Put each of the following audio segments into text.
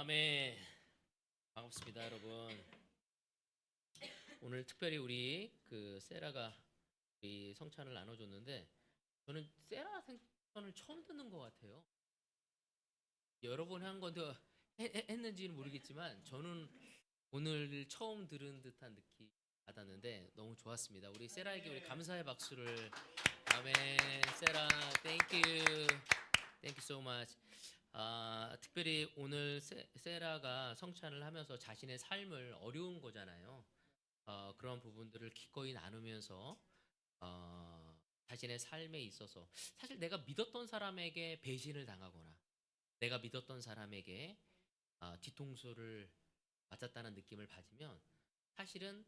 아멘. 반갑습니다, 여러분. 오늘 특별히 우리 세라가 우리 성찬을 나눠줬는데 저는 세라 성찬을 처음 듣는 것 같아요. 여러 번 한 건데 했는지는 모르겠지만 저는 오늘 처음 들은 듯한 느낌 받았는데 너무 좋았습니다. 우리 세라에게 우리 감사의 박수를. 아멘. 세라, 땡큐. 땡큐 so much. 특별히 오늘 세라가 성찬을 하면서 자신의 삶을 어려운 거잖아요. 그런 부분들을 기꺼이 나누면서 자신의 삶에 있어서 사실 내가 믿었던 사람에게 배신을 당하거나 내가 믿었던 사람에게 뒤통수를 맞았다는 느낌을 받으면 사실은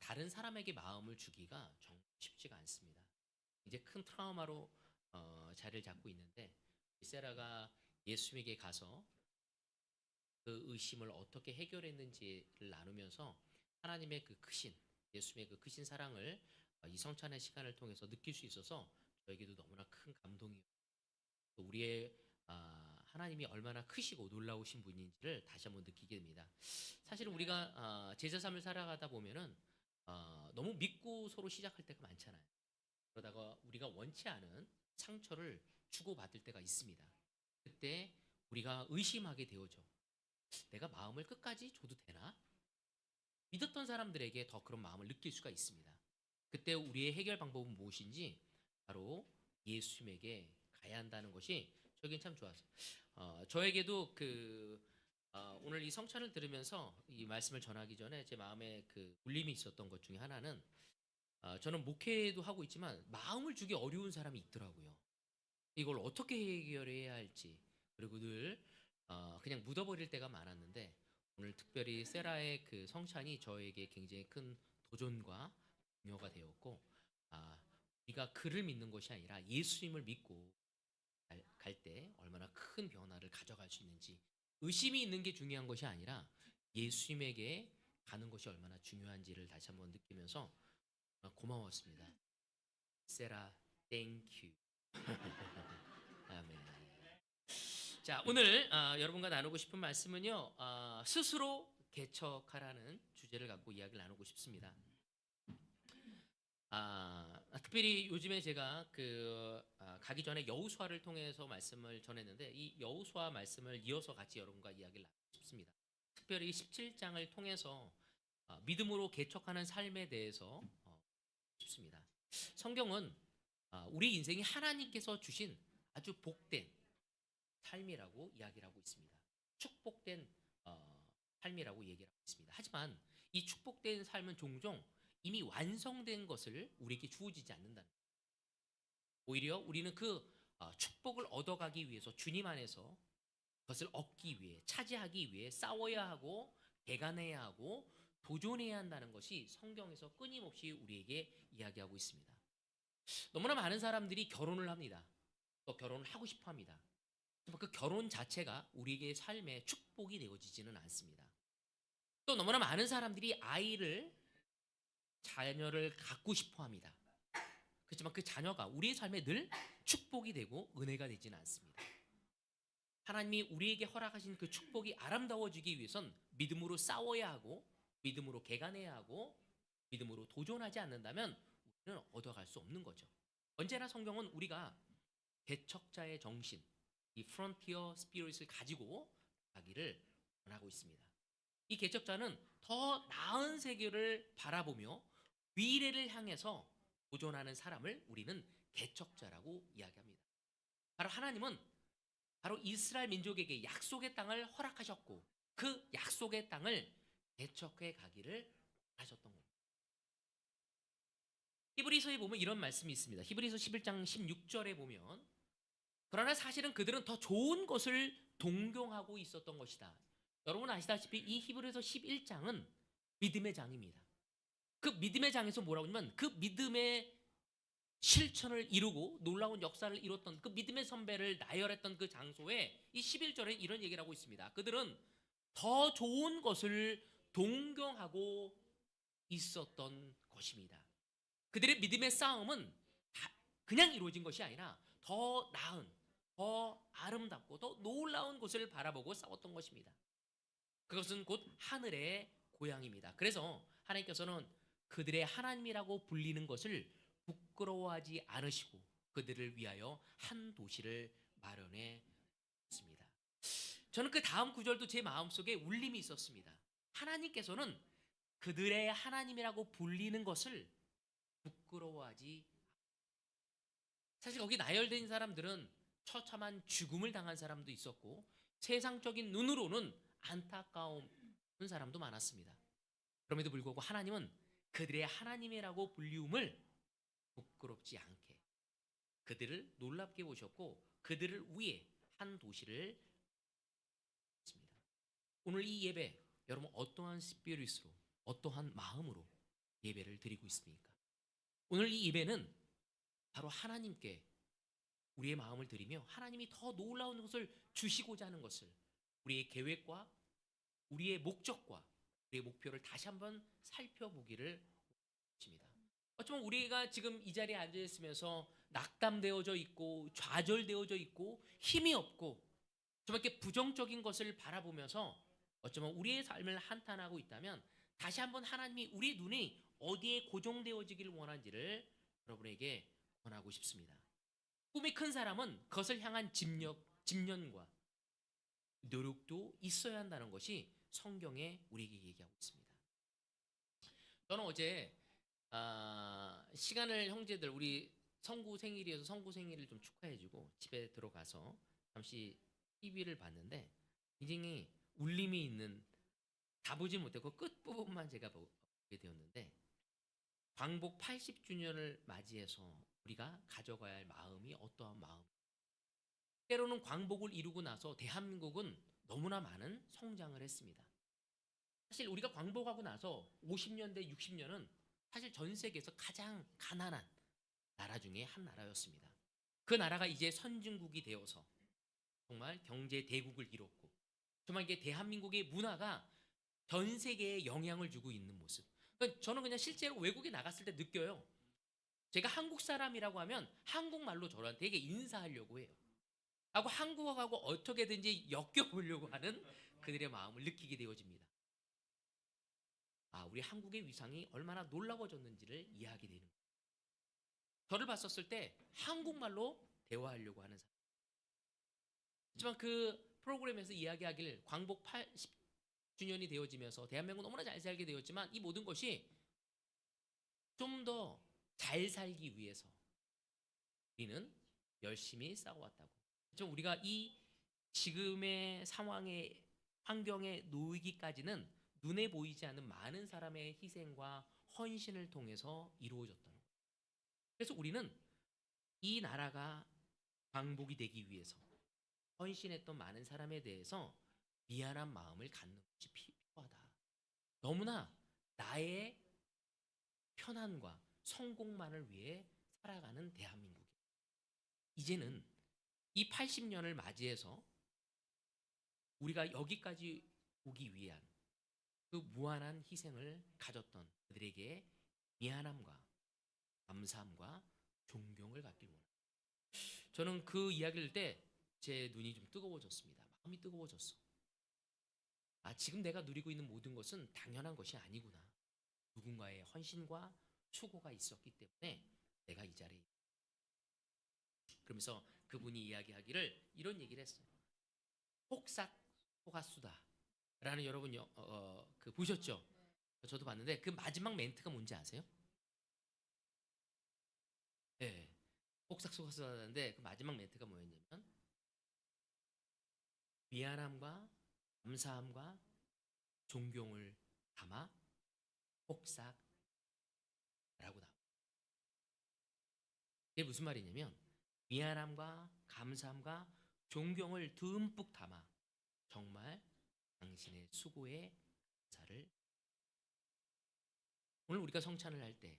다른 사람에게 마음을 주기가 정말 쉽지가 않습니다. 이제 큰 트라우마로 자리를 잡고 있는데 세라가 예수님에게 가서 그 의심을 어떻게 해결했는지를 나누면서 하나님의 그 크신 예수님의 그 크신 사랑을 이 성찬의 시간을 통해서 느낄 수 있어서 저에게도 너무나 큰 감동이요. 또 우리의 하나님이 얼마나 크시고 놀라우신 분인지를 다시 한번 느끼게 됩니다. 사실은 우리가 제자 삶을 살아가다 보면은 너무 믿고 서로 시작할 때가 많잖아요. 그러다가 우리가 원치 않은 상처를 주고받을 때가 있습니다. 그때 우리가 의심하게 되어져. 내가 마음을 끝까지 줘도 되나? 믿었던 사람들에게 더 그런 마음을 느낄 수가 있습니다. 그때 우리의 해결 방법은 무엇인지 바로 예수님에게 가야 한다는 것이 저에겐 참 좋았어요. 저에게도 오늘 이 성찬을 들으면서 이 말씀을 전하기 전에 제 마음에 그 울림이 있었던 것 중에 하나는 저는 목회도 하고 있지만 마음을 주기 어려운 사람이 있더라고요. 이걸 어떻게 해결해야 할지 그리고 늘 그냥 묻어버릴 때가 많았는데 오늘 특별히 세라의 그 성찬이 저에게 굉장히 큰 도전과 동요가 되었고 우리가 그를 믿는 것이 아니라 예수님을 믿고 갈 때 얼마나 큰 변화를 가져갈 수 있는지 의심이 있는 게 중요한 것이 아니라 예수님에게 가는 것이 얼마나 중요한지를 다시 한번 느끼면서 고마웠습니다. 세라, 땡큐. 아멘. 자, 오늘 여러분과 나누고 싶은 말씀은요, 스스로 개척하라는 주제를 갖고 이야기를 나누고 싶습니다. 특별히 요즘에 제가 가기 전에 여호수아를 통해서 말씀을 전했는데 이 여호수아 말씀을 이어서 같이 여러분과 이야기를 나누고 싶습니다. 특별히 17장을 통해서 믿음으로 개척하는 삶에 대해서 싶습니다. 성경은 우리 인생이 하나님께서 주신 아주 복된 삶이라고 이야기를 하고 있습니다. 축복된 삶이라고 얘기를 하고 있습니다. 하지만 이 축복된 삶은 종종 이미 완성된 것을 우리에게 주어지지 않는다는 거예요. 오히려 우리는 그 축복을 얻어가기 위해서 주님 안에서 그것을 얻기 위해 차지하기 위해 싸워야 하고 개간해야 하고 도전해야 한다는 것이 성경에서 끊임없이 우리에게 이야기하고 있습니다. 너무나 많은 사람들이 결혼을 합니다. 또 결혼을 하고 싶어 합니다. 그 결혼 자체가 우리에게 삶의 축복이 되어지지는 않습니다. 또 너무나 많은 사람들이 자녀를 갖고 싶어 합니다. 그렇지만 그 자녀가 우리의 삶에 늘 축복이 되고 은혜가 되지는 않습니다. 하나님이 우리에게 허락하신 그 축복이 아름다워지기 위해선 믿음으로 싸워야 하고 믿음으로 개간해야 하고 믿음으로 도전하지 않는다면 우리는 얻어갈 수 없는 거죠. 언제나 성경은 우리가 개척자의 정신, 이 프론티어 스피릿을 가지고 가기를 원하고 있습니다. 이 개척자는 더 나은 세계를 바라보며 미래를 향해서 도전하는 사람을 우리는 개척자라고 이야기합니다. 바로 하나님은 바로 이스라엘 민족에게 약속의 땅을 허락하셨고 그 약속의 땅을 개척해 가기를 원하셨던 겁니다. 히브리서에 보면 이런 말씀이 있습니다. 히브리서 11장 16절에 보면 그러나 사실은 그들은 더 좋은 것을 동경하고 있었던 것이다. 여러분 아시다시피 이 히브리서 11장은 믿음의 장입니다. 그 믿음의 장에서 뭐라고 하냐면 그 믿음의 실천을 이루고 놀라운 역사를 이뤘던 그 믿음의 선배를 나열했던 그 장소에 이 11절에 이런 얘기를 하고 있습니다. 그들은 더 좋은 것을 동경하고 있었던 것입니다. 그들의 믿음의 싸움은 그냥 이루어진 것이 아니라 더 나은, 더 아름답고 더 놀라운 것을 바라보고 싸웠던 것입니다. 그것은 곧 하늘의 고향입니다. 그래서 하나님께서는 그들의 하나님이라고 불리는 것을 부끄러워하지 않으시고 그들을 위하여 한 도시를 마련해 습니다. 저는 그 다음 구절도 제 마음속에 울림이 있었습니다. 하나님께서는 그들의 하나님이라고 불리는 것을 부끄러워하지. 사실 거기 나열된 사람들은 처참한 죽음을 당한 사람도 있었고 세상적인 눈으로는 안타까운 사람도 많았습니다. 그럼에도 불구하고 하나님은 그들의 하나님이라고 불리움을 부끄럽지 않게 그들을 놀랍게 보셨고 그들을 위해 한 도시를 했습니다. 오늘 이 예배 여러분 어떠한 스피릿으로 어떠한 마음으로 예배를 드리고 있습니까? 오늘 이 예배는 바로 하나님께 우리의 마음을 드리며 하나님이 더 놀라운 것을 주시고자 하는 것을 우리의 계획과 우리의 목적과 우리의 목표를 다시 한번 살펴보기를 원합니다. 어쩌면 우리가 지금 이 자리에 앉아 있으면서 낙담되어져 있고 좌절되어져 있고 힘이 없고 좀 이렇게 부정적인 것을 바라보면서 어쩌면 우리의 삶을 한탄하고 있다면 다시 한번 하나님이 우리 눈이 어디에 고정되어지기를 원하는지를 여러분에게 권하고 싶습니다. 꿈이 큰 사람은 그것을 향한 집념과 노력도 있어야 한다는 것이 성경에 우리에게 얘기하고 있습니다. 저는 어제 시간을 형제들 우리 성구 생일이어서 성구 생일을 좀 축하해주고 집에 들어가서 잠시 TV를 봤는데 굉장히 울림이 있는 다 보지 못했고 끝부분만 제가 보게 되었는데 광복 80주년을 맞이해서 우리가 가져가야 할 마음이 어떠한 마음? 때로는 광복을 이루고 나서 대한민국은 너무나 많은 성장을 했습니다. 사실 우리가 광복하고 나서 50년대, 60년은 사실 전 세계에서 가장 가난한 나라 중에 한 나라였습니다. 그 나라가 이제 선진국이 되어서 정말 경제 대국을 이뤘고 정말 이게 대한민국의 문화가 전 세계에 영향을 주고 있는 모습. 그러니까 저는 그냥 실제로 외국에 나갔을 때 느껴요. 제가 한국 사람이라고 하면 한국말로 저한테 되게 인사하려고 해요. 하고 한국어하고 어떻게든지 엮여보려고 하는 그들의 마음을 느끼게 되어집니다. 우리 한국의 위상이 얼마나 놀라워졌는지를 이해하게 되는 거예요. 저를 봤었을 때 한국말로 대화하려고 하는 사람. 하지만 그 프로그램에서 이야기하길 광복 80주년이 되어지면서 대한민국은 너무나 잘 살게 되었지만 이 모든 것이 좀 더 잘 살기 위해서 우리는 열심히 싸워왔다고. 좀 우리가 이 지금의 상황의 환경에 놓이기까지는 눈에 보이지 않는 많은 사람의 희생과 헌신을 통해서 이루어졌던 거예요. 그래서 우리는 이 나라가 광복이 되기 위해서 헌신했던 많은 사람에 대해서 미안한 마음을 갖는 것이 필요하다. 너무나 나의 편안과 성공만을 위해 살아가는 대한민국이 이제는 이 80년을 맞이해서 우리가 여기까지 오기 위한 그 무한한 희생을 가졌던 그들에게 미안함과 감사함과 존경을 갖길 원합니다. 저는 그 이야기를 때 제 눈이 좀 뜨거워졌습니다. 마음이 뜨거워졌어. 지금 내가 누리고 있는 모든 것은 당연한 것이 아니구나. 누군가의 헌신과 수고가 있었기 때문에 내가 이 자리에. 그러면서 그분이 이야기하기를 이런 얘기를 했어요. 폭삭 속았수다. 라는 여러분 그 보셨죠? 저도 봤는데 그 마지막 멘트가 뭔지 아세요? 네. 폭삭 속았수다는데 그 마지막 멘트가 뭐였냐면 미안함과 감사함과 존경을 담아 폭삭 라고 나옵니다. 이게 무슨 말이냐면 미안함과 감사함과 존경을 듬뿍 담아 정말 당신의 수고에 감사를. 오늘 우리가 성찬을 할 때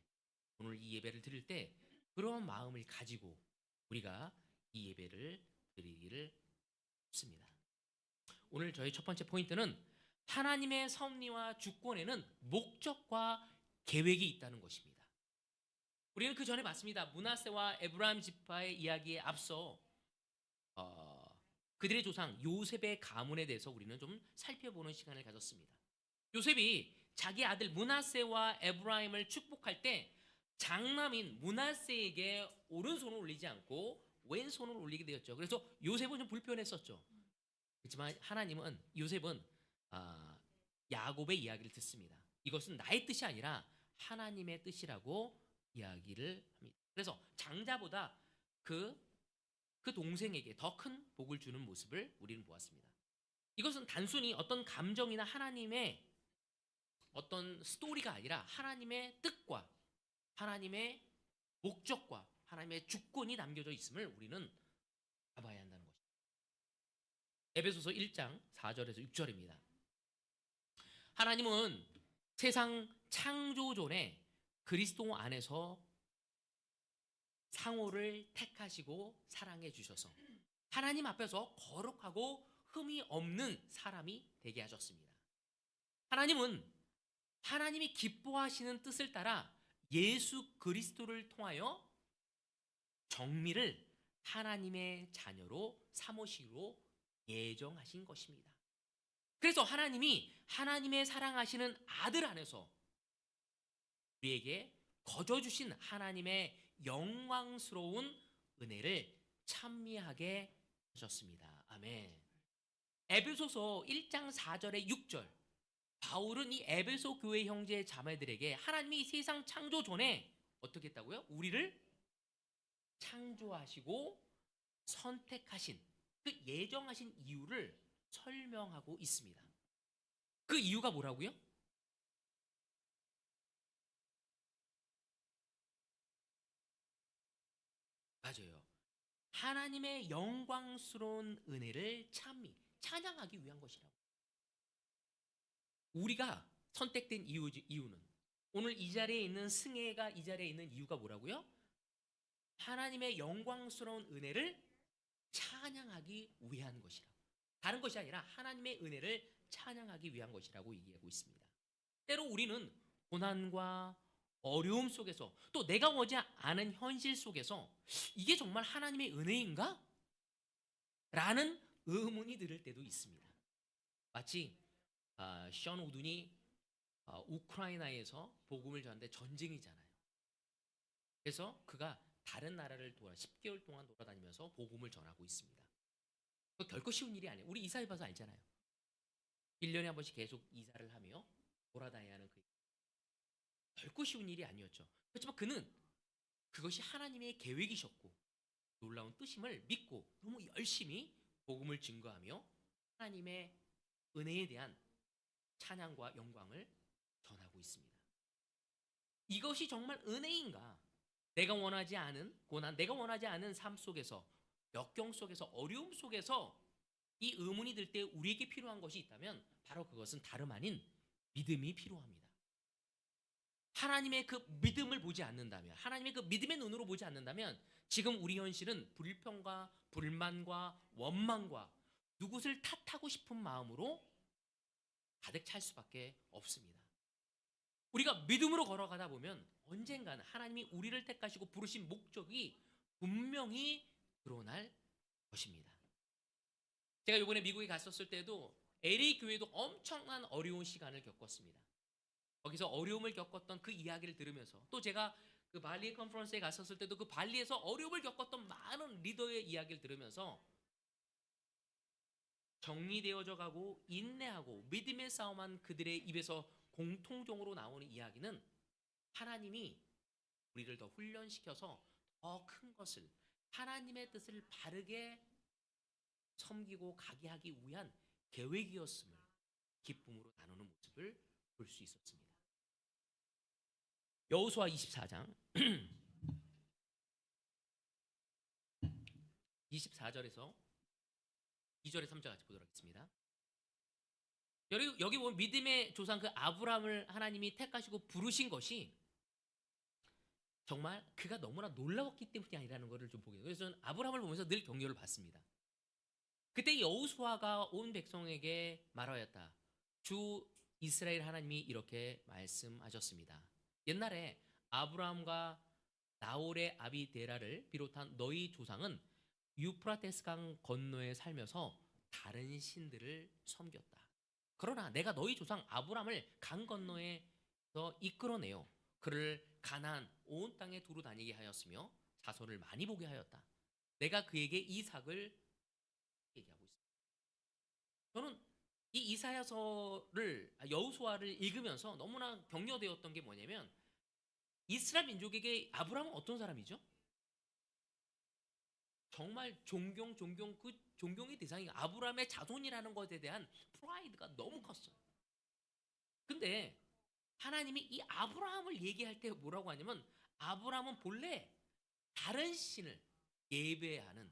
오늘 이 예배를 드릴 때 그런 마음을 가지고 우리가 이 예배를 드리기를 싶습니다. 오늘 저희 첫 번째 포인트는 하나님의 섭리와 주권에는 목적과 계획이 있다는 것입니다. 우리는 그 전에 봤습니다. 므낫세와 에브라임 지파의 이야기에 앞서 그들의 조상 요셉의 가문에 대해서 우리는 좀 살펴보는 시간을 가졌습니다. 요셉이 자기 아들 므낫세와 에브라임을 축복할 때 장남인 므낫세에게 오른손을 올리지 않고 왼손을 올리게 되었죠. 그래서 요셉은 좀 불편했었죠. 그렇지만 하나님은 요셉은 야곱의 이야기를 듣습니다. 이것은 나의 뜻이 아니라 하나님의 뜻이라고 이야기를 합니다. 그래서 장자보다 그 동생에게 더 큰 복을 주는 모습을 우리는 보았습니다. 이것은 단순히 어떤 감정이나 하나님의 어떤 스토리가 아니라 하나님의 뜻과 하나님의 목적과 하나님의 주권이 담겨져 있음을 우리는 알아봐야 한다는 것입니다. 에베소서 1장 4절에서 6절입니다. 하나님은 세상 창조 전에 그리스도 안에서 상호를 택하시고 사랑해 주셔서 하나님 앞에서 거룩하고 흠이 없는 사람이 되게 하셨습니다. 하나님은 하나님이 기뻐하시는 뜻을 따라 예수 그리스도를 통하여 정미를 하나님의 자녀로 삼으시기로 예정하신 것입니다. 그래서 하나님이 하나님의 사랑하시는 아들 안에서 우리에게 거저 주신 하나님의 영광스러운 은혜를 찬미하게 하셨습니다. 아멘. 에베소서 1장 4절에 6절, 바울은 이 에베소 교회 형제 자매들에게 하나님이 세상 창조 전에 어떻게 했다고요? 우리를 창조하시고 선택하신 그 예정하신 이유를 설명하고 있습니다. 그 이유가 뭐라고요? 맞아요. 하나님의 영광스러운 은혜를 찬양하기 위한 것이라고. 우리가 선택된 이유는 오늘 이 자리에 있는 승혜가 이 자리에 있는 이유가 뭐라고요? 하나님의 영광스러운 은혜를 찬양하기 위한 것이라고. 다른 것이 아니라 하나님의 은혜를 찬양하기 위한 것이라고 얘기하고 있습니다. 때로 우리는 고난과 어려움 속에서 또 내가 오지 않은 현실 속에서 이게 정말 하나님의 은혜인가? 라는 의문이 들을 때도 있습니다. 마치 션 우든이 우크라이나에서 복음을 전하는데 전쟁이잖아요. 그래서 그가 다른 나라를 10개월 동안 돌아다니면서 복음을 전하고 있습니다. 결코 쉬운 일이 아니에요. 우리 이사해 봐서 알잖아요. 1년에 한 번씩 계속 이사를 하며 돌아다녀야 하는 결코 쉬운 일이 아니었죠. 그렇지만 그는 그것이 하나님의 계획이셨고 놀라운 뜻임을 믿고 너무 열심히 복음을 증거하며 하나님의 은혜에 대한 찬양과 영광을 전하고 있습니다. 이것이 정말 은혜인가? 내가 원하지 않은 고난, 내가 원하지 않은 삶 속에서, 역경 속에서, 어려움 속에서 이 의문이 들 때 우리에게 필요한 것이 있다면 바로 그것은 다름 아닌 믿음이 필요합니다. 하나님의 그 믿음을 보지 않는다면, 하나님의 그 믿음의 눈으로 보지 않는다면 지금 우리 현실은 불평과 불만과 원망과 누구를 탓하고 싶은 마음으로 가득 찰 수밖에 없습니다. 우리가 믿음으로 걸어가다 보면 언젠가는 하나님이 우리를 택하시고 부르신 목적이 분명히 드러날 것입니다. 제가 이번에 미국에 갔었을 때도 LA 교회도 엄청난 어려운 시간을 겪었습니다. 거기서 어려움을 겪었던 그 이야기를 들으면서 또 제가 그 발리 컨퍼런스에 갔었을 때도 그 발리에서 어려움을 겪었던 많은 리더의 이야기를 들으면서 정리되어져 가고 인내하고 믿음의 싸움한 그들의 입에서 공통적으로 나오는 이야기는 하나님이 우리를 더 훈련시켜서 더 큰 것을 하나님의 뜻을 바르게 섬기고 가게 하기 위한 계획이었음을 기쁨으로 나누는 모습을 볼 수 있었습니다. 여호수아 24장 24절에서 2절에 3절 같이 보도록 하겠습니다. 여기 보면 믿음의 조상 그 아브라함을 하나님이 택하시고 부르신 것이 정말 그가 너무나 놀라웠기 때문이 아니라는 것을 좀 보게 돼요. 그래서 저는 아브라함을 보면서 늘 격려를 받습니다. 그때 여호수아가 온 백성에게 말하였다. 주 이스라엘 하나님이 이렇게 말씀하셨습니다. 옛날에 아브라함과 나홀의 아비 데라를 비롯한 너희 조상은 유프라테스 강 건너에 살면서 다른 신들을 섬겼다. 그러나 내가 너희 조상 아브람을 강 건너에서 이끌어내어 그를 가나안 온 땅에 두루 다니게 하였으며 자손을 많이 보게 하였다. 내가 그에게 이삭을 얘기하고 있습니다. 저는 이 이사야서를 여호수아를 읽으면서 너무나 격려되었던 게 뭐냐면 이스라엘 민족에게 아브라함은 어떤 사람이죠? 정말 그 존경의 대상이 아브라함의 자손이라는 것에 대한 프라이드가 너무 컸어요. 근데 하나님이 이 아브라함을 얘기할 때 뭐라고 하냐면 아브라함은 본래 다른 신을 예배하는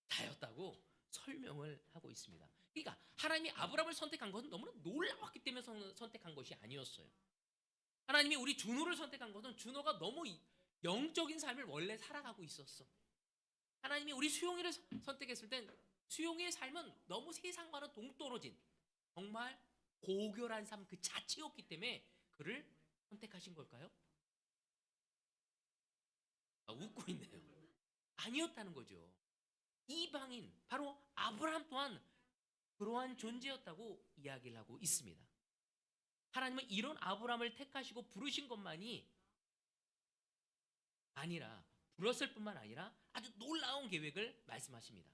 자였다고 설명을 하고 있습니다. 그러니까 하나님이 아브라함을 선택한 것은 너무나 놀라웠기 때문에 선택한 것이 아니었어요. 하나님이 우리 준호를 선택한 것은 준호가 너무 영적인 삶을 원래 살아가고 있었어. 하나님이 우리 수용이를 선택했을 땐 수용이의 삶은 너무 세상과는 동떨어진 정말 고결한 삶 그 자체였기 때문에 그를 선택하신 걸까요? 웃고 있네요. 아니었다는 거죠. 이방인 바로 아브라함 또한 그러한 존재였다고 이야기를 하고 있습니다. 하나님은 이런 아브라함을 택하시고 부르신 것만이 아니라 불렀을 뿐만 아니라 아주 놀라운 계획을 말씀하십니다.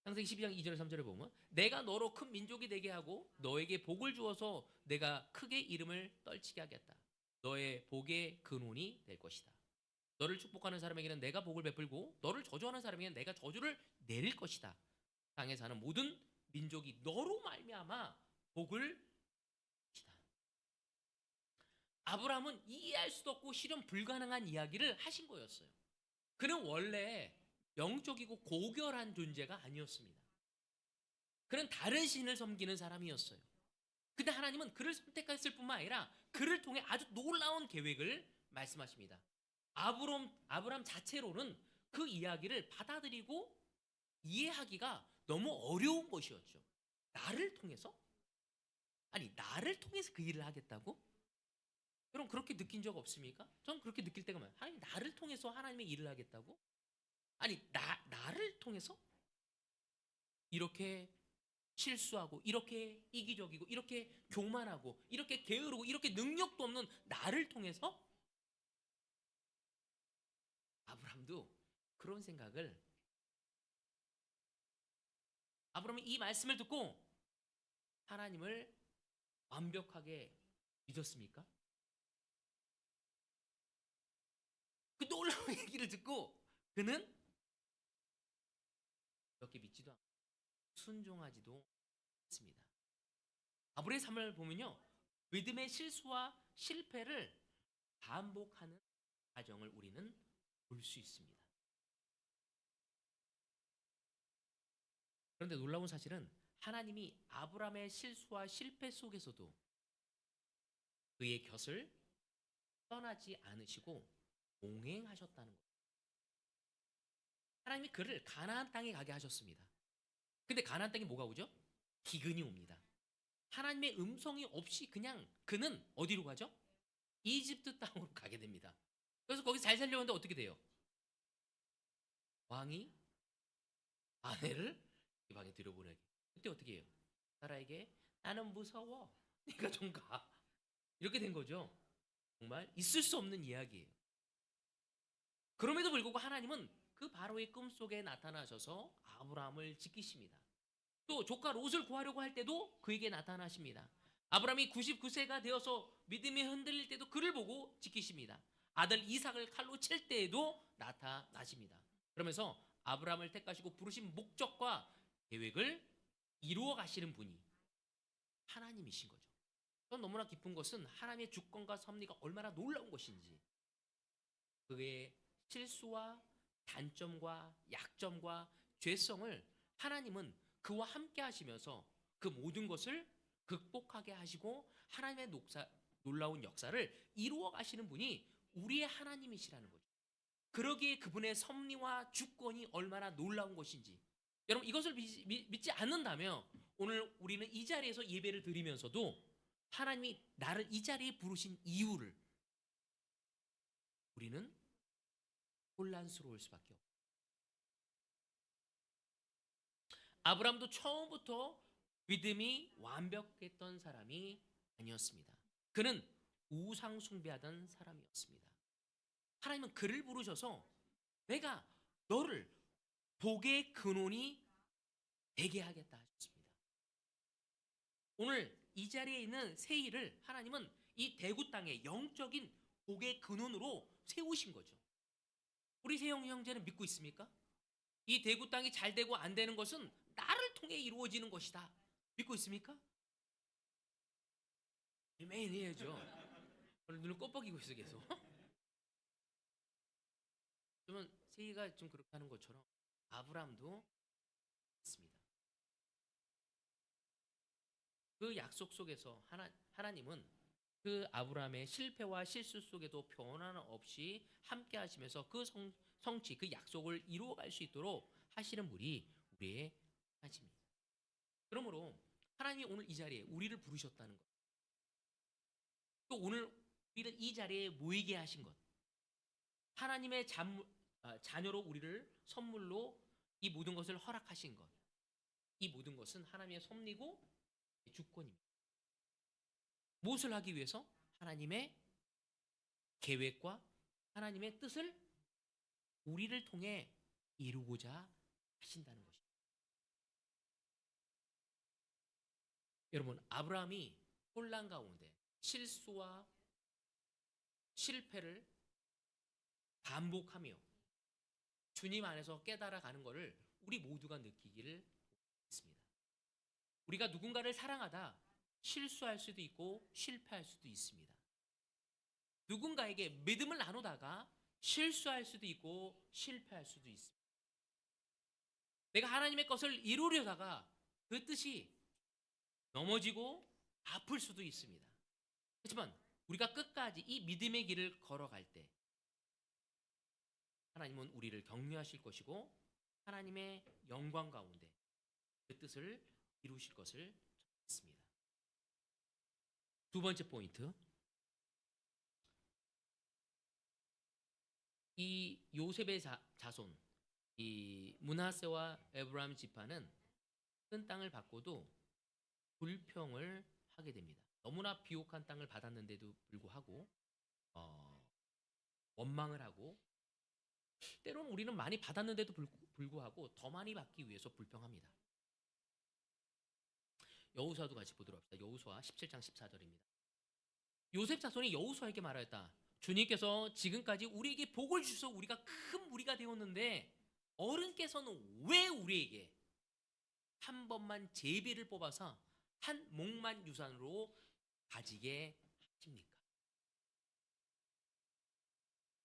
창세기 12장 2절 3절에 보면 내가 너로 큰 민족이 되게 하고 너에게 복을 주어서 내가 크게 이름을 떨치게 하겠다. 너의 복의 근원이 될 것이다. 너를 축복하는 사람에게는 내가 복을 베풀고 너를 저주하는 사람에게는 내가 저주를 내릴 것이다. 땅에 사는 모든 민족이 너로 말미암아 복을 주시다. 아브라함은 이해할 수도 없고 실현 불가능한 이야기를 하신 거였어요. 그는 원래 영적이고 고결한 존재가 아니었습니다. 그는 다른 신을 섬기는 사람이었어요. 근데 하나님은 그를 선택했을 뿐만 아니라 그를 통해 아주 놀라운 계획을 말씀하십니다. 아브람 자체로는 그 이야기를 받아들이고 이해하기가 너무 어려운 것이었죠. 나를 통해서? 아니, 나를 통해서 그 일을 하겠다고? 여러분 그렇게 느낀 적 없습니까? 전 그렇게 느낄 때가 많아요. 하나님 나를 통해서 하나님의 일을 하겠다고? 아니, 나를 통해서? 이렇게 실수하고 이렇게 이기적이고 이렇게 교만하고 이렇게 게으르고 이렇게 능력도 없는 나를 통해서 아브라함도 그런 생각을 아브라함이 이 말씀을 듣고 하나님을 완벽하게 믿었습니까? 그 놀라운 얘기를 듣고 그는 이렇게 믿지도 않고 순종하지도 않습니다. 아브라함의 삶을 보면요, 믿음의 실수와 실패를 반복하는 과정을 우리는 볼 수 있습니다. 그런데 놀라운 사실은 하나님이 아브라함의 실수와 실패 속에서도 그의 곁을 떠나지 않으시고 동행하셨다는 거예요. 하나님이 그를 가나안 땅에 가게 하셨습니다. 근데 가나안 땅에 뭐가 오죠? 기근이 옵니다. 하나님의 음성이 없이 그냥 그는 어디로 가죠? 이집트 땅으로 가게 됩니다. 그래서 거기서 잘 살려고 하는데 어떻게 돼요? 왕이 아내를 이 방에 들여보내게. 그때 어떻게 해요? 나라에게 나는 무서워. 네가 좀 가. 이렇게 된 거죠. 정말 있을 수 없는 이야기예요. 그럼에도 불구하고 하나님은 그 바로의 꿈속에 나타나셔서 아브라함을 지키십니다. 또 조카 롯을 구하려고 할 때도 그에게 나타나십니다. 아브라함이 99세가 되어서 믿음이 흔들릴 때도 그를 보고 지키십니다. 아들 이삭을 칼로 칠 때에도 나타나십니다. 그러면서 아브라함을 택하시고 부르신 목적과 계획을 이루어 가시는 분이 하나님이신 거죠. 전 너무나 기쁜 것은 하나님의 주권과 섭리가 얼마나 놀라운 것인지 그의 실수와 단점과 약점과 죄성을 하나님은 그와 함께 하시면서 그 모든 것을 극복하게 하시고 하나님의 놀라운 역사를 이루어 가시는 분이 우리의 하나님이시라는 거죠. 그러기에 그분의 섭리와 주권이 얼마나 놀라운 것인지 여러분 이것을 믿지 않는다면 오늘 우리는 이 자리에서 예배를 드리면서도 하나님이 나를 이 자리에 부르신 이유를 우리는 혼란스러울 수밖에 없어요. 아브라함도 처음부터 믿음이 완벽했던 사람이 아니었습니다. 그는 우상 숭배하던 사람이었습니다. 하나님은 그를 부르셔서 내가 너를 복의 근원이 되게 하겠다 하셨습니다. 오늘 이 자리에 있는 세일을 하나님은 이 대구 땅에 영적인 복의 근원으로 세우신 거죠. 우리 세영 형제는 믿고 있습니까? 이 대구 땅이 잘 되고 안 되는 것은 나를 통해 이루어지는 것이다. 믿고 있습니까? 아멘 해야죠. 오늘 눈을 껌뻑이고 있어 계속. 그러면 세이가 좀 그렇게 하는 것처럼 아브라함도 있습니다. 그 약속 속에서 하나님은 그 아브라함의 실패와 실수 속에도 변화 없이 함께 하시면서 그 성취, 그 약속을 이루어갈 수 있도록 하시는 분이 우리의 하나님입니다. 그러므로 하나님이 오늘 이 자리에 우리를 부르셨다는 것, 또 오늘 우리를 이 자리에 모이게 하신 것, 하나님의 자녀로 우리를 선물로 이 모든 것을 허락하신 것, 이 모든 것은 하나님의 섭리고 주권입니다. 무엇을 하기 위해서? 하나님의 계획과 하나님의 뜻을 우리를 통해 이루고자 하신다는 것입니다. 여러분, 아브라함이 혼란 가운데 실수와 실패를 반복하며 주님 안에서 깨달아가는 것을 우리 모두가 느끼기를 바랍니다. 우리가 누군가를 사랑하다 실수할 수도 있고 실패할 수도 있습니다. 누군가에게 믿음을 나누다가 실수할 수도 있고 실패할 수도 있습니다. 내가 하나님의 것을 이루려다가 그 뜻이 넘어지고 아플 수도 있습니다. 하지만 우리가 끝까지 이 믿음의 길을 걸어갈 때 하나님은 우리를 격려하실 것이고 하나님의 영광 가운데 그 뜻을 이루실 것을 믿습니다. 두 번째 포인트, 이 요셉의 자손, 이 므낫세와 에브라임 지파는 큰 땅을 받고도 불평을 하게 됩니다. 너무나 비옥한 땅을 받았는데도 불구하고 원망을 하고, 때로는 우리는 많이 받았는데도 불구하고 더 많이 받기 위해서 불평합니다. 여호수아도 같이 보도록 합시다. 여호수아 17장 14절입니다. 요셉 자손이 여호수아에게 말하였다. 주님께서 지금까지 우리에게 복을 주셔서 우리가 큰 무리가 되었는데 어른께서는 왜 우리에게 한 번만 제비를 뽑아서 한 목만 유산으로 가지게 하십니까?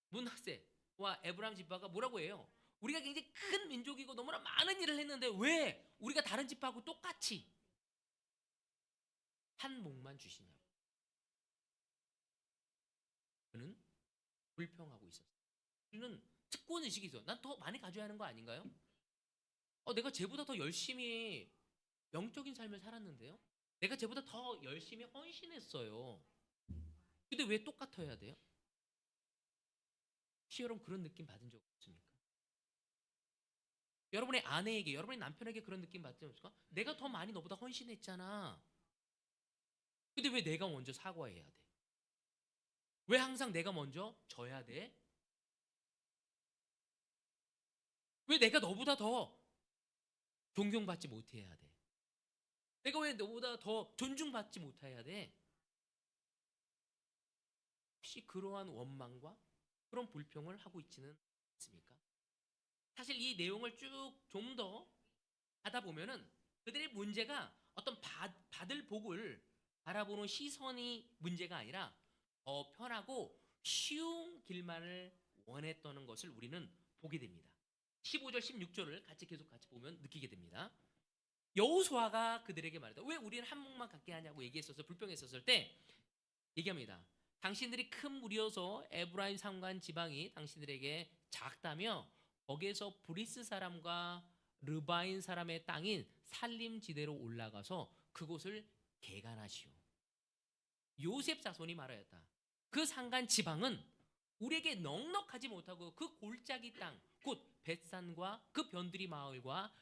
므낫세와 에브라임 지파가 뭐라고 해요? 우리가 굉장히 큰 민족이고 너무나 많은 일을 했는데 왜 우리가 다른 지파하고 똑같이 한 목만 주시냐고. 그는 불평하고 있었어요. 우리는 특권의식이 있어. 난 더 많이 가져야 하는 거 아닌가요? 내가 쟤보다 더 열심히 영적인 삶을 살았는데요. 내가 쟤보다 더 열심히 헌신했어요. 근데 왜 똑같아야 돼요? 혹시 여러분 그런 느낌 받은 적 없습니까? 여러분의 아내에게, 여러분의 남편에게 그런 느낌 받지 않습니까? 내가 더 많이 너보다 헌신했잖아. 근데 왜 내가 먼저 사과해야 돼? 왜 항상 내가 먼저 져야 돼? 왜 내가 너보다 더 존경받지 못해야 돼? 내가 왜 너보다 더 존중받지 못해야 돼? 혹시 그러한 원망과 그런 불평을 하고 있지는 않습니까? 사실 이 내용을 쭉 좀 더 하다 보면은 그들의 문제가 어떤 받을 복을 바라보는 시선이 문제가 아니라 더 편하고 쉬운 길만을 원했다는 것을 우리는 보게 됩니다. 15절 16절을 계속 같이 보면 느끼게 됩니다. 여호수아가 그들에게 말했다. 왜 우리는 한 목만 갖게 하냐고 얘기했었어. 불평했었을 때 얘기합니다. 당신들이 큰 무리여서 에브라임 산간 지방이 당신들에게 작다며 거기에서 브리스 사람과 르바인 사람의 땅인 살림지대로 올라가서 그곳을 개간하시오. 요셉 자손이 말하였다. 그 산간 지방은 우리에게 넉넉하지 못하고 그 골짜기 땅, 곧 벳산과 그 변두리 마을과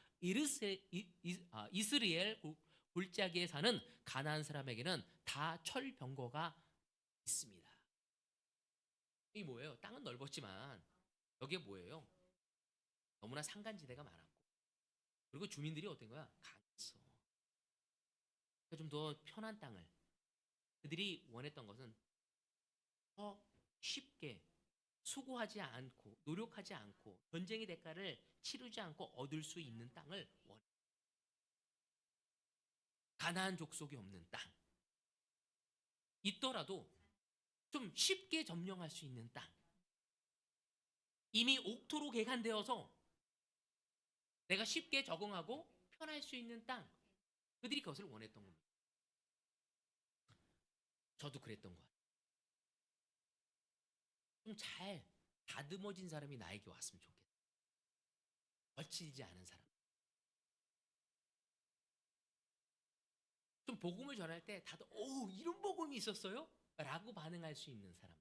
이스라엘 골짜기에 사는 가나안 사람에게는 다 철병거가 있습니다. 이 뭐예요? 땅은 넓었지만 여기에 뭐예요? 너무나 산간지대가 많았고, 그리고 주민들이 어떤 거야? 강했어. 그러니까 좀 더 편한 땅을, 그들이 원했던 것은 더 쉽게 수고하지 않고 노력하지 않고 전쟁의 대가를 치르지 않고 얻을 수 있는 땅을 원해. 가나안 족속이 없는 땅 있더라도 좀 쉽게 점령할 수 있는 땅, 이미 옥토로 개간되어서 내가 쉽게 적응하고 편할 수 있는 땅, 그들이 그것을 원했던 겁니다. 저도 그랬던 것 같아요. 좀 잘 다듬어진 사람이 나에게 왔으면 좋겠어요. 거칠지 않은 사람. 좀 복음을 전할 때 다들 오, 이런 복음이 있었어요? 라고 반응할 수 있는 사람.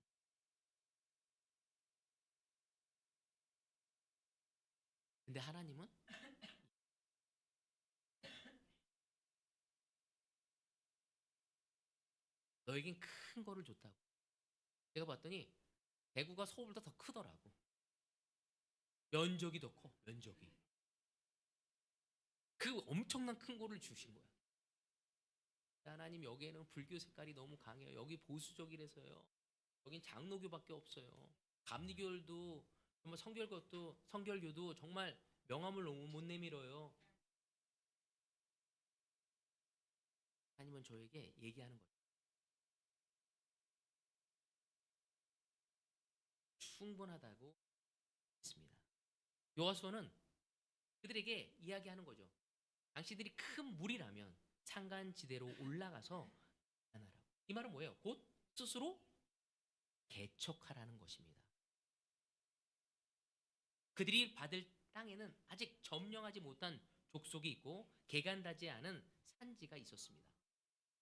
근데 하나님은 너에겐 큰 거를 줬다고. 제가 봤더니 대구가 서울보다 더 크더라고. 면적이 더 커. 면적이. 그 엄청난 큰 거를 주신 거야. 하나님, 여기에는 불교 색깔이 너무 강해요. 여기 보수적이라서요. 여긴 장로교밖에 없어요. 감리교도 정말 성결교도 정말 명함을 너무 못 내밀어요. 하나님은 저에게 얘기하는 거죠. 충분하다고 했습니다. 요하수아는 그들에게 이야기하는 거죠. 당신들이 큰 물이라면 산간지대로 올라가서 하나라고. 이 말은 뭐예요? 곧 스스로 개척하라는 것입니다. 그들이 받을 땅에는 아직 점령하지 못한 족속이 있고 개간다지 않은 산지가 있었습니다.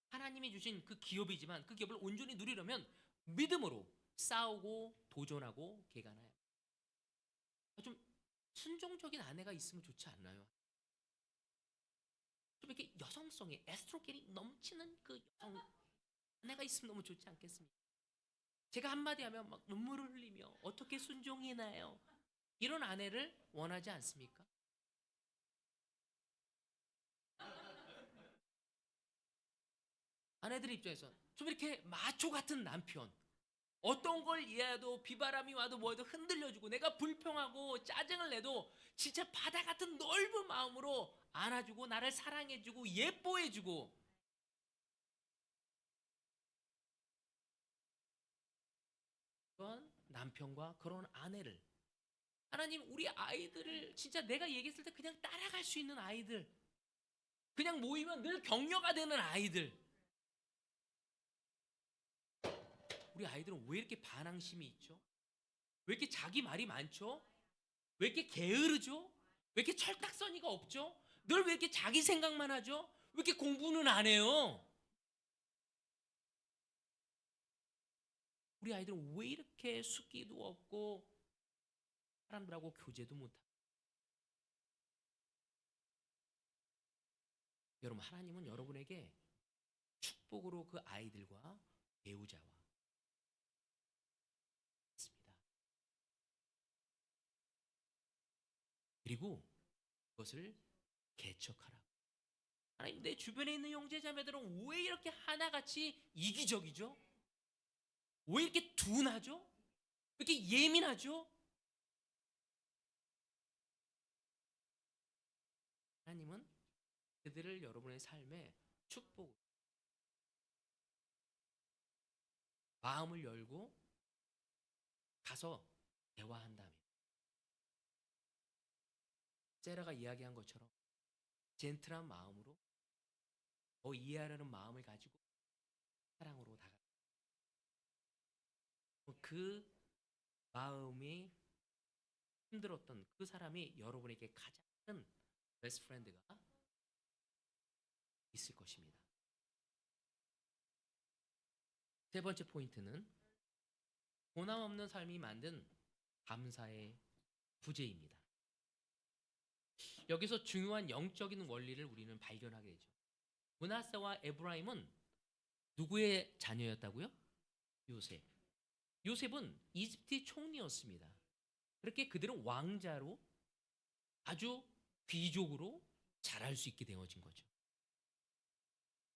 하나님이 주신 그 기업이지만 그 기업을 온전히 누리려면 믿음으로 싸우고 도전하고 개간해야 합니다. 좀 순종적인 아내가 있으면 좋지 않나요? 좀 이렇게 여성성에 에스트로겐이 넘치는 그 여성 아내가 있으면 너무 좋지 않겠습니까? 제가 한마디 하면 막 눈물을 흘리며 어떻게 순종해나요? 이런 아내를 원하지 않습니까? 아내들 입장에서 좀 이렇게 마초 같은 남편, 어떤 걸 이해해도 비바람이 와도 뭐해도 흔들려주고 내가 불평하고 짜증을 내도 진짜 바다 같은 넓은 마음으로 안아주고 나를 사랑해주고 예뻐해주고, 그런 남편과 그런 아내를, 하나님, 우리 아이들을 진짜 내가 얘기했을 때 그냥 따라갈 수 있는 아이들, 그냥 모이면 늘 격려가 되는 아이들, 우리 아이들은 왜 이렇게 반항심이 있죠? 왜 이렇게 자기 말이 많죠? 왜 이렇게 게으르죠? 왜 이렇게 철딱서니가 없죠? 늘 왜 이렇게 자기 생각만 하죠? 왜 이렇게 공부는 안 해요? 우리 아이들은 왜 이렇게 숙기도 없고 사람들하고 교제도 못하고. 여러분, 하나님은 여러분에게 축복으로 그 아이들과 배우자와 있습니다. 그리고 그것을 개척하라. 하나님, 내 주변에 있는 형제자매들은 왜 이렇게 하나같이 이기적이죠? 왜 이렇게 둔하죠? 왜 이렇게 예민하죠? 하나님은 그들을 여러분의 삶에 축복, 마음을 열고 가서 대화한다면, 세라가 이야기한 것처럼 젠틀한 마음으로 더 이해하려는 마음을 가지고 사랑으로 다가, 그 마음이 힘들었던 그 사람이 여러분에게 가장 큰 베스트 프렌드가 있을 것입니다. 세 번째 포인트는 고난없는 삶이 만든 감사의 부재입니다. 여기서 중요한 영적인 원리를 우리는 발견하게 되죠. 므낫세와 에브라임은 누구의 자녀였다고요? 요셉. 요셉은 이집트 총리였습니다. 그렇게 그들은 왕자로 아주 귀족으로 자랄 수 있게 되어진 거죠.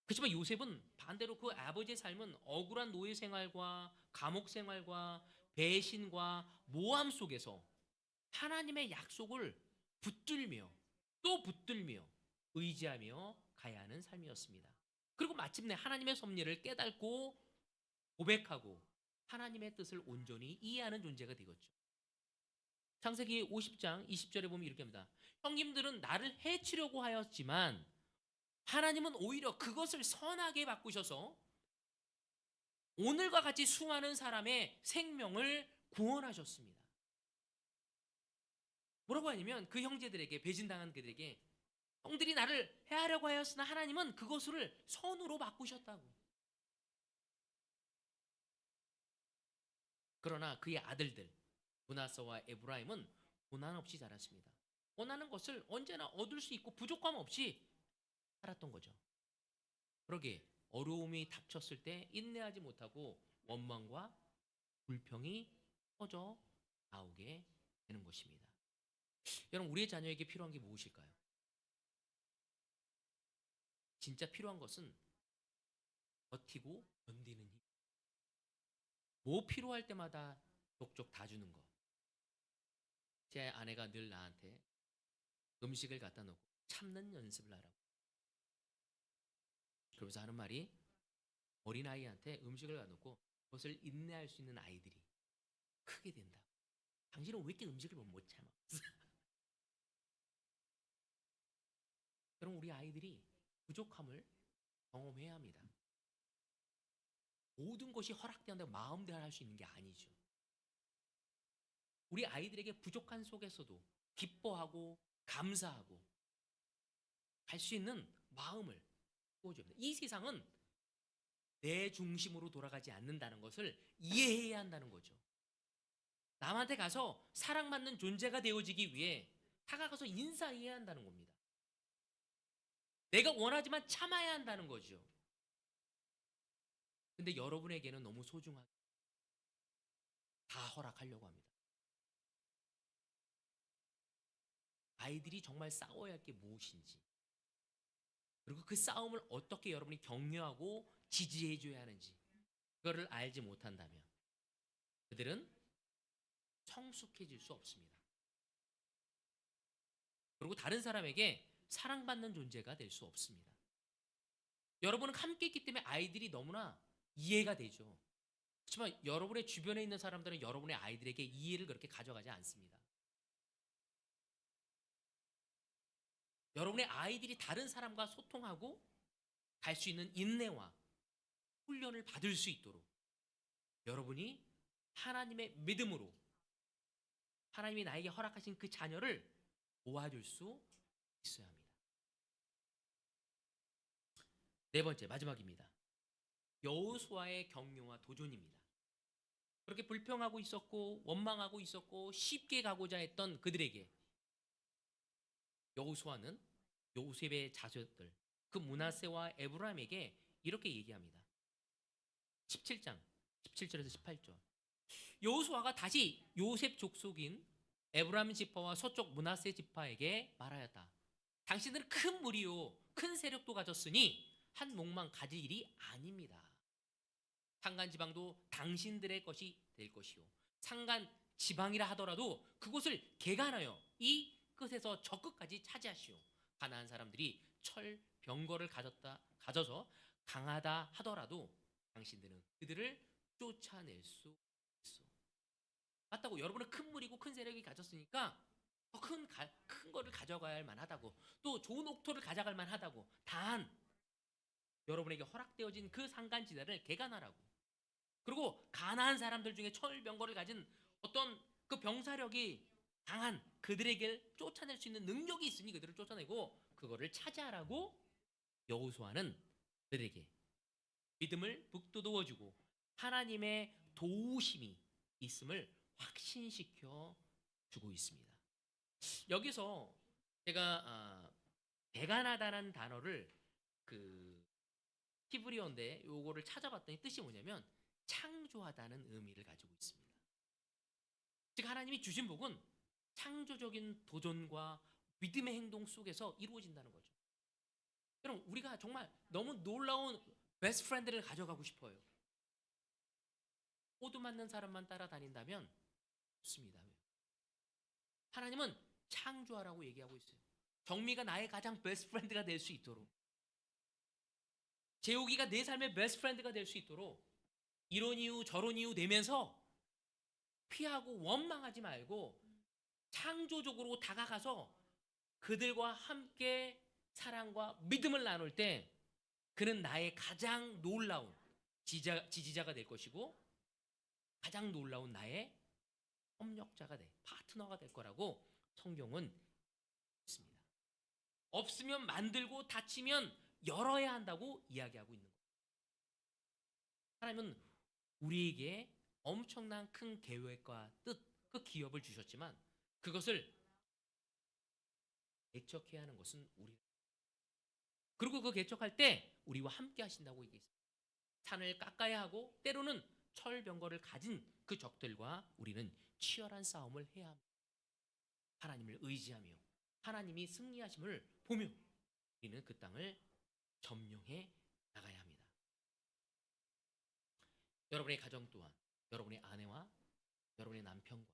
그렇지만 요셉은 반대로 그 아버지의 삶은 억울한 노예 생활과 감옥 생활과 배신과 모함 속에서 하나님의 약속을 붙들며 또 붙들며 의지하며 가야 하는 삶이었습니다. 그리고 마침내 하나님의 섭리를 깨닫고 고백하고 하나님의 뜻을 온전히 이해하는 존재가 되었죠. 창세기 50장 20절에 보면 이렇게 합니다. 형님들은 나를 해치려고 하였지만 하나님은 오히려 그것을 선하게 바꾸셔서 오늘과 같이 수많은 사람의 생명을 구원하셨습니다. 뭐라고 하냐면 그 형제들에게, 배신당한 그들에게, 형들이 나를 해하려고 하였으나 하나님은 그것을 선으로 바꾸셨다고. 그러나 그의 아들들 므낫세와 에브라임은 고난 없이 자랐습니다. 원하는 것을 언제나 얻을 수 있고 부족함 없이 살았던 거죠. 그러게 어려움이 닥쳤을 때 인내하지 못하고 원망과 불평이 터져 나오게 되는 것입니다. 여러분, 우리의 자녀에게 필요한 게 무엇일까요? 진짜 필요한 것은 버티고 견디는 힘. 뭐 필요할 때마다 족족 다 주는 것. 제 아내가 늘 나한테 음식을 갖다 놓고 참는 연습을 하라고. 그러면서 하는 말이, 어린아이한테 음식을 갖다 놓고 그것을 인내할 수 있는 아이들이 크게 된다. 당신은 왜 이렇게 음식을 못 참아? 여러분, 우리 아이들이 부족함을 경험해야 합니다. 모든 것이 허락된다고 마음대로 할 수 있는 게 아니죠. 우리 아이들에게 부족한 속에서도 기뻐하고 감사하고 갈 수 있는 마음을 보여줘야 합니다. 이 세상은 내 중심으로 돌아가지 않는다는 것을 이해해야 한다는 거죠. 남한테 가서 사랑받는 존재가 되어지기 위해 다가가서 인사해야 한다는 겁니다. 내가 원하지만 참아야 한다는 거죠. 근데 여러분에게는 너무 소중하게 다 허락하려고 합니다. 아이들이 정말 싸워야 할 게 무엇인지, 그리고 그 싸움을 어떻게 여러분이 격려하고 지지해 줘야 하는지, 그거를 알지 못한다면 그들은 성숙해질 수 없습니다. 그리고 다른 사람에게 사랑받는 존재가 될 수 없습니다. 여러분은 함께 있기 때문에 아이들이 너무나 이해가 되죠. 그렇지만 여러분의 주변에 있는 사람들은 여러분의 아이들에게 이해를 그렇게 가져가지 않습니다. 여러분의 아이들이 다른 사람과 소통하고 갈 수 있는 인내와 훈련을 받을 수 있도록 여러분이 하나님의 믿음으로 하나님이 나에게 허락하신 그 자녀를 도와줄 수 있어야 합니다. 네 번째, 마지막입니다. 여호수아의 격려와 도전입니다. 그렇게 불평하고 있었고 원망하고 있었고 쉽게 가고자 했던 그들에게 여호수아는 요셉의 자손들, 그 므낫세와 에브라임에게 이렇게 얘기합니다. 17장 17절에서 18절. 여호수아가 다시 요셉 족속인 에브라임 지파와 서쪽 므낫세 지파에게 말하였다. 당신들은 큰 무리요 큰 세력도 가졌으니 한 목만 가질 일이 아닙니다. 산간 지방도 당신들의 것이 될 것이요, 산간 지방이라 하더라도 그곳을 개간하여 이 끝에서 저 끝까지 차지하시오. 가나안 사람들이 철 병거를 가져서 강하다 하더라도 당신들은 그들을 쫓아낼 수 있어. 맞다고. 여러분은 큰 무리고 큰 세력이 가졌으니까 더 큰 거를 가져가야 할 만하다고, 또 좋은 옥토를 가져갈 만하다고. 단 여러분에게 허락되어진 그 산간지대를 개간하라고. 그리고 가나안 사람들 중에 철병거를 가진 어떤 그 병사력이 강한 그들에게 쫓아낼 수 있는 능력이 있으니 그들을 쫓아내고 그거를 차지하라고 여호수아는 그들에게 믿음을 북돋워주고 하나님의 도우심이 있음을 확신시켜 주고 있습니다. 여기서 제가 대간하다는 단어를 그 히브리어인데 요거를 찾아봤더니 뜻이 뭐냐면 창조하다는 의미를 가지고 있습니다. 즉 하나님이 주신 복은 창조적인 도전과 믿음의 행동 속에서 이루어진다는 거죠. 여러분 우리가 정말 너무 놀라운 베스트 프렌드를 가져가고 싶어요. 호두 맞는 사람만 따라다닌다면 좋습니다. 하나님은 창조하라고 얘기하고 있어요. 정미가 나의 가장 베스트 프렌드가 될 수 있도록, 재욱이가 내 삶의 베스트 프렌드가 될 수 있도록 이런 이유 저런 이유 내면서 피하고 원망하지 말고 창조적으로 다가가서 그들과 함께 사랑과 믿음을 나눌 때 그는 나의 가장 놀라운 지지자가 될 것이고 가장 놀라운 나의 협력자가 파트너가 될 거라고 성경은 있습니다. 없으면 만들고 닫히면 열어야 한다고 이야기하고 있는 거예요. 하나님은 우리에게 엄청난 큰 계획과 뜻, 그 기업을 주셨지만 그것을 개척해야 하는 것은 우리. 그리고 그 개척할 때 우리와 함께 하신다고 얘기했습니다. 산을 깎아야 하고 때로는 철병거를 가진 그 적들과 우리는 치열한 싸움을 해야 합니다. 하나님을 의지하며 하나님이 승리하심을 보며 우리는 그 땅을 점령해 나가야 합니다. 여러분의 가정 또한 여러분의 아내와 여러분의 남편과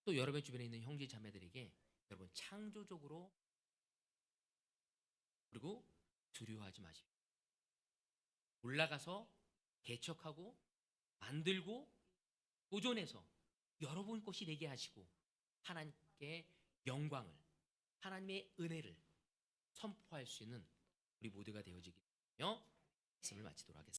또 여러분의 주변에 있는 형제 자매들에게 여러분 창조적으로 그리고 두려워하지 마십시오. 올라가서 개척하고 만들고 도전해서 여러분 것이 되게 하시고 하나님께 영광을 하나님의 은혜를 선포할 수 있는 우리 모두가 되어지기 위하여 말씀을 마치도록 하겠습니다.